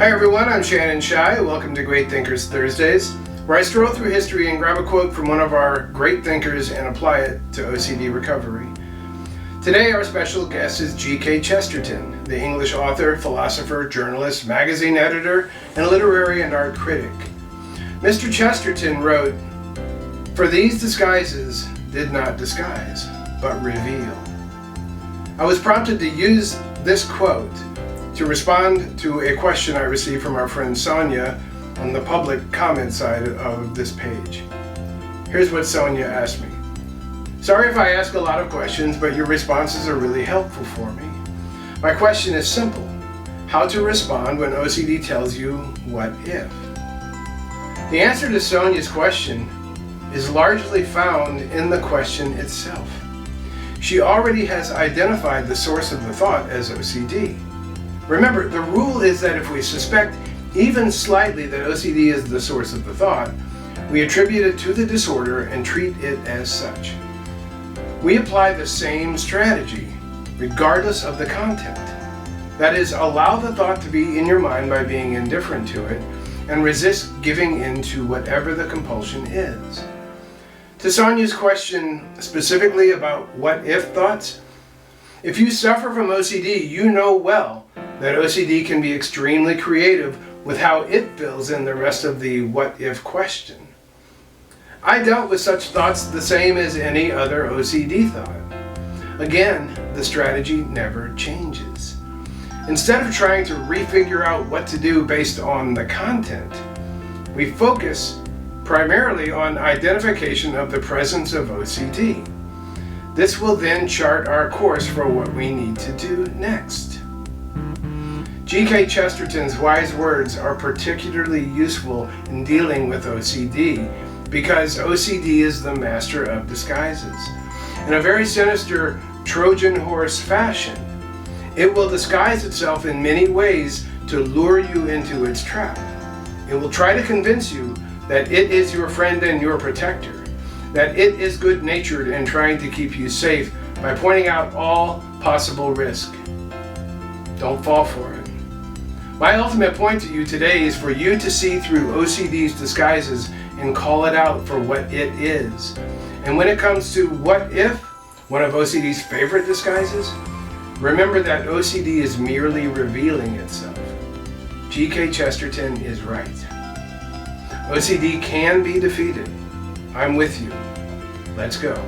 Hi everyone, I'm Shannon Shy. Welcome to Great Thinkers Thursdays, where I stroll through history and grab a quote from one of our great thinkers and apply it to OCD recovery. Today our special guest is G.K. Chesterton, the English author, philosopher, journalist, magazine editor, and literary and art critic. Mr. Chesterton wrote, "For these disguises did not disguise, but reveal." I was prompted to use this quote to respond to a question I received from our friend Sonia on the public comment side of this page. Here's what Sonia asked me. "Sorry if I ask a lot of questions, but your responses are really helpful for me. My question is simple. How to respond when OCD tells you, what if?" The answer to Sonia's question is largely found in the question itself. She already has identified the source of the thought as OCD. Remember, the rule is that if we suspect even slightly that OCD is the source of the thought, we attribute it to the disorder and treat it as such. We apply the same strategy, regardless of the content. That is, allow the thought to be in your mind by being indifferent to it, and resist giving in to whatever the compulsion is. To Sonia's question specifically about what if thoughts, if you suffer from OCD, you know well that OCD can be extremely creative with how it fills in the rest of the what if question. I dealt with such thoughts the same as any other OCD thought. Again, the strategy never changes. Instead of trying to refigure out what to do based on the content, we focus primarily on identification of the presence of OCD. This will then chart our course for what we need to do next. G.K. Chesterton's wise words are particularly useful in dealing with OCD because OCD is the master of disguises. In a very sinister Trojan Horse fashion, it will disguise itself in many ways to lure you into its trap. It will try to convince you that it is your friend and your protector, that it is good-natured and trying to keep you safe by pointing out all possible risk. Don't fall for it. My ultimate point to you today is for you to see through OCD's disguises and call it out for what it is. And when it comes to what if, one of OCD's favorite disguises, remember that OCD is merely revealing itself. G.K. Chesterton is right. OCD can be defeated. I'm with you. Let's go.